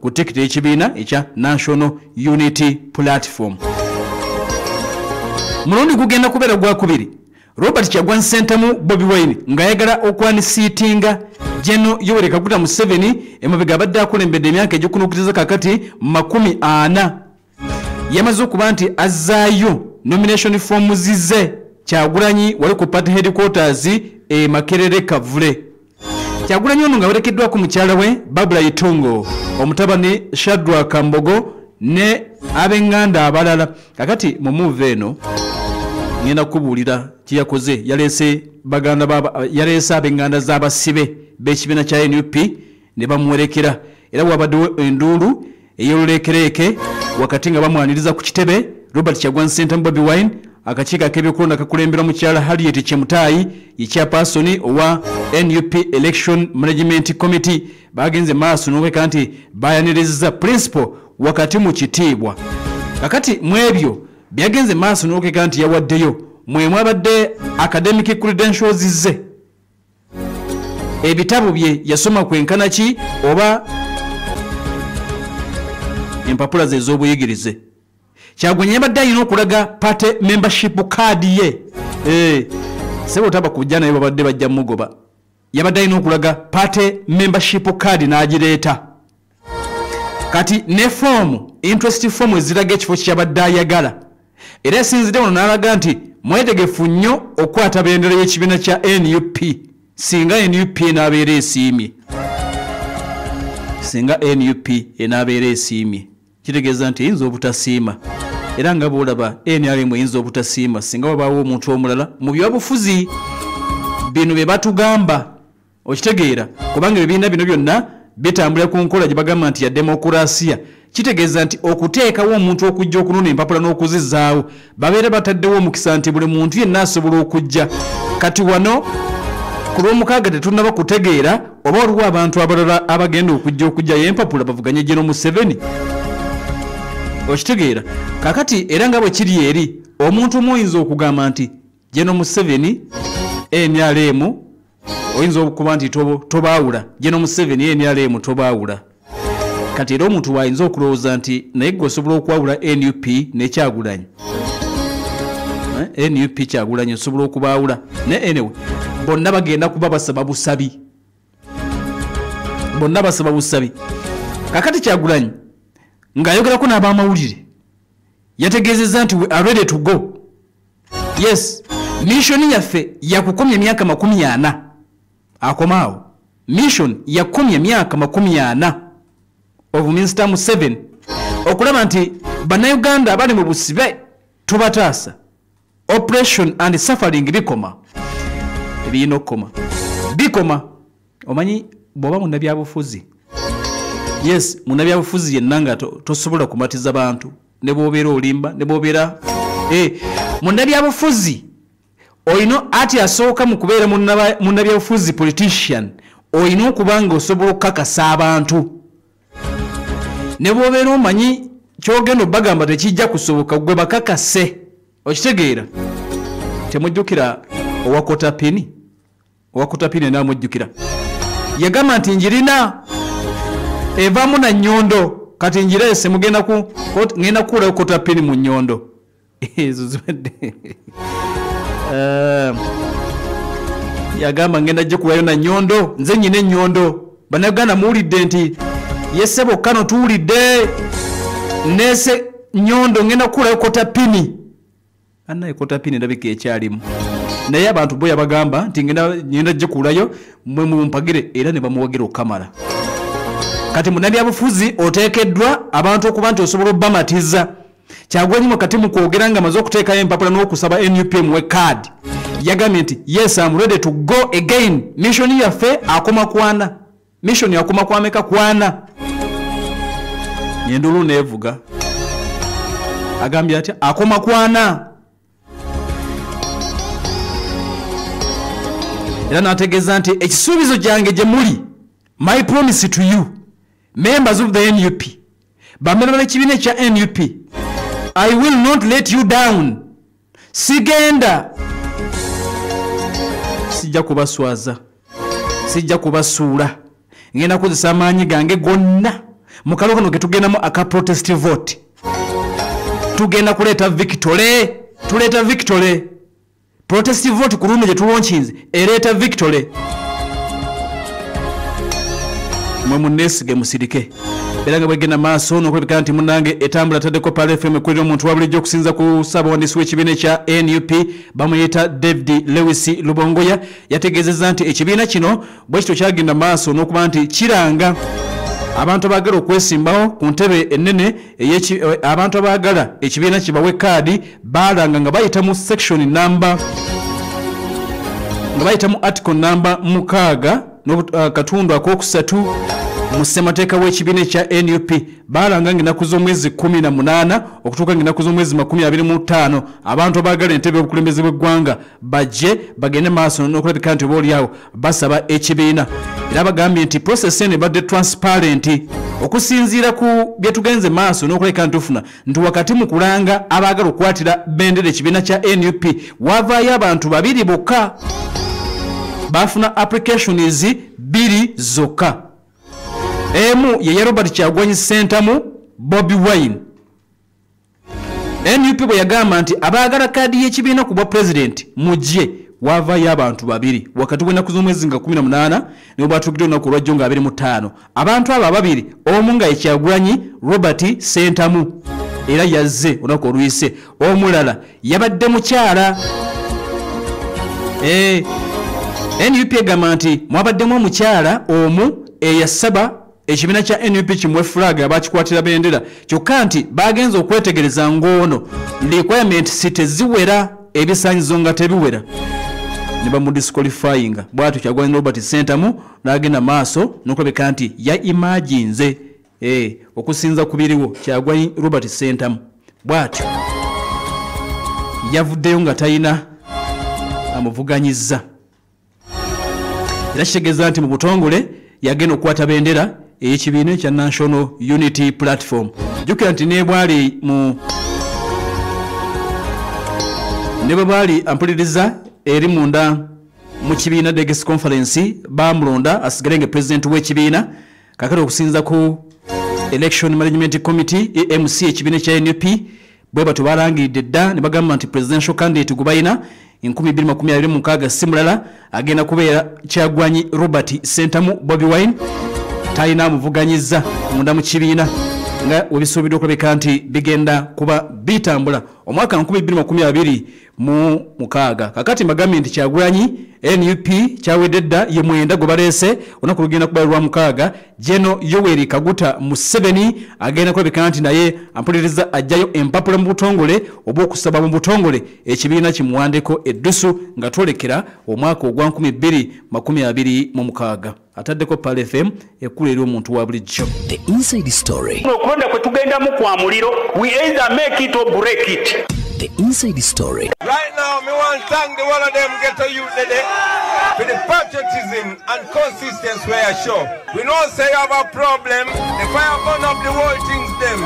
ku tikiti y'ekibiina ekya National Unity Platform. Mulundi gugenda kubeera gwakubiri Robert Kyagulanyi Ssentamu Bobi Wine ng'ayagala okwanisiitinga General Yoweri Kaguta Museveni emabega abadde akulembedde emyaka egy'okunuukiriza kakati 40 yamaze okuba nti azzaayo nomination form zize Kyagulanyi wali ku party headquarters e Makerere Kavule. Kyagulanyi ono nga werekeddwako mukyala we Babula Itongo, omutabani Shadrack Mbogo ne ab'enganda abalala. Kakati mu move eno ngenda kubuulira kiyakoze yaleese ab'enganda z'abasibe b'ekibiina kya NUP ne bamuwerekera era wabaddewo enduulu ey'oluleekereeke wakati nga bamwaniriza ku kitebe Robert Kyagulanyi Ssentamu Bobi Wine. Akakiiko ak'ebyokulonda kakulembera mukyala Harriet Chemutayi ye chairperson owa NUP Election Management Committee bagenze maaso n'okweka nti bayaniriza principal wakati mu kitiibwa. Kakati mu ebyo byagenze maaso n'okweka nti yawaddeyo mwemu abadde academic credentials ze, ebitabo bye yasoma kwenkana ki oba empapula ze ez'obuyigirize. Kyagulanyi yabadde alina okulaga party membership card ye. Sebo taba kujja naye babadde bajja mugoba. Yabadde alina okulaga party membership card n'agireeta. Kati ne form interest form eziraga ekifo kyabadde ayagala. Era esinzidde wano n'alaga nti mwetegefu nnyo okwata bendera y'ekibiina kya NUP singa NUP enaabeera esiimye. Singa NUP enaabeera esiimye. Kitegeeza nti yinza obutasiima. Era nga bw'olaba NRM yinza obutasiima singa wabaawo omuntu omulala mu byabufuzi bino bye batugamba. Okitegeera kubanga ebibiina bino byonna bitambula ku nkola gye bagamba nti ya demokrasiya. Kitegeeza nti okuteekawo omuntu okujja okunona empapula n'okuzizaawo babeera bataddewo omukisa nti buli muntu yenna asobola okujja. Kati wano ku lw'omukaaga tetunnaba kutegeera oba waliwo abantu abalala abagenda okujjayo empapula bavuganye General Museveni. Okitegeera kakati era nga bwe kiri eri omuntu omuyinza okugamba nti General Museveni NRM oyinza okuba nti tobaawula General Museveni NRM tobaawula. Kati era omuntu wayinza okulowooza nti naye gwe osobola okwawula NUP ne Kyagulanyi. NUP Kyagulanyi osobola okubaawula ne anyway bonna bagenda kuba basaba busabi. Bonna basaba busabi. Kakati Kyagulanyi ng'ayogerako n'abamawulire yategeezezza nti we are ready to go. Yes, mission yaffe yakukomya emyaka 40 akomaawo. Mission yakomya emyaka 40 of Minister Museveni okulaba nti bannayuganda abali mu busibe tubataasa. Operation and suffering bikoma. Ebiyina okukoma bikoma. Omanyi bw'oba munnabyabufuzi, yes, munnabyabufuzi yenna nga tosobola kumatiza bantu ne bw'obeera olimba ne bw'obeera munnabyabufuzi olina ati asooka mu kubeera munnabyabufuzi politician olina okuba nga osobola okukakasa abantu ne bw'obeera omanyi kyogenda obagamba tekijja kusoboka gwe bakakase. Okitegeera temujjukira owakotapini n'amujjukira yagamba nti njirina evaamu na nnyondo kati njirese ngenda kuulayo kotapini mu nnyondo. Ezo zibadde yagamba ngenda gye kulayo na nnyondo nze nyina ennyondo. Bannayuganda muwulidde nti yesebo kano tuwulidde nese nnyondo ngenda kuulayo kotapini. Annaye kotapini ndabika ekyalimu naye abantu bo yabagamba nti ngenda gye kulayo mwe mumpagire era ne bamuwagira okamala. Kati munnabyabufuzi oteekeddwa abantu okuba nti osobola obbamatiza. Kyagulanyi wakati mu kwogera nga amaze okuteekayo empapula n'okusaba NUP muwe card yagambye nti yes, I'm ready to go again. Mission yaffe akoma kwana. Mission yakoma kwameka kwana. Nyendulu nevuga agambye ati akoma kwana. Era n'ategeeza nti ekisuubizo kyange gye muli, my promise to you members of the NUP, bamera b'ekibiina kya NUP, I will not let you down. Sigenda, sijja kubaswaza, sijja kubasuula. Ngenda kukozesa amaanyi gange gonna mukalo kano ketugendamu aka protest vote tugenda kuleta victory tuleta victory protest vote ku luno gye tulonkinze ereta victory mwe munesige musirike beranga bwegenda maaso n'okulabika nti munnange etambula taddeko Pale FM ekulira omuntu wa bulijjo okusinza ku ssaabawandiisi w'ekibiina kya NUP bamuyita David Lewis Lubongoya yategeezezza nti ekibiina kino bwe kityo kyagenda maaso n'okuba nti kiranga abantu abaagala okwesimbawo ku ntebe ennene abantu abaagala ekibiina kibawe kaadi baalanga nga bayita mu section number nga bayita mu article number 6 katundu akokusatu mu ssemateeka w'ekibiina kya NUP baalanga ng'ennaku z'omwezi 18 okutuuka ng'ennaku z'omwezi 25 abantu abaagala entebe y'obukulembeze bw'eggwanga bajje bagende maaso n'okulabika nti obaolyawo basaba ekibiina era bagambye nti process eno ebadde transparent okusinziira ku bye tugenze maaso n'okulabika nti tufuna nti wakati mu kulanga abaagala okukwatira bendera ekibiina kya NUP wavaayo abantu 2 bokka bafuna applications 2 zokka emu ye Robert Kyagulanyi Ssentamu Bobi Wine NUP bwe yagamba nti abaagala kaadi y'ekibiina ku bwa president mujje wavaayo abantu 2 wakati w'ennaku z'omwezi nga 18 nibo baatuukidde olunaku olwajjo nga 25 abantu abo 2 omu nga ye Kyagulanyi Robert Ssentamu era yazze olunaku oluyise omulala yabadde mukyala NUP egamba nti mwabaddemu omukyala omu eyasaba ekibiina kya NUP kimwe flag abakikwatira bendera kyokka nti bagenza okwetegereza ng'ono requirement teziwera ebisaanyizo nga tebiwera ne bamudisqualifying bw'atyo Kyagulanyi Robert Ssentamu n'agenda maaso n'okulabika nti ya imaginze okusinza ku biriwo Kyagulanyi Robert Ssentamu bw'atyo yavuddeyo nga talina amuvuganyizza era kitegeeza nti mu butongole yagenda okukwata bendera ekibiina kya National Unity Platform jjukira nti ne bwali ampuliriza eri munda mu kibiina Delegates Conference bamulonda asigale nga president w'ekibiina kakati okusinza ku Election Management Committee EMC ekibiina kya NUP bwe batyo balangidde dda ne bagamba nti presidential candidate gubayina 2026 simulala agenda kubeera Kyagulanyi Robert Ssentamu Bobi Wine talina amuvuganyiza munda mu kibiina nga webisuubidde okulabika nti bigenda kuba bitambula omwaka 2026 kakati mbagambye nti Kyagulanyi NUP kyawedde dda ye mwenda gwe baleese olunaku lugenda kuba lwa 6 General Yoweri Kaguta Museveni agenda kulabika nti naye ampuliriza ajjayo empapula mu butongole oba okusaba mu butongole ekibiina kimuwandeko eddusu nga twolekera omwaka ogwa 2026 ataddeko Pale FM ekkulu eri omuntu wa bulijjo. The inside story. Okulonda kwe tugendamu kwa muliro, we either make it or break it. The inside story. Right now, me want to thank the one of them ghetto youth today for the patriotism and consistency we are show. We know say you have a problem, the fire burn up the whole things them.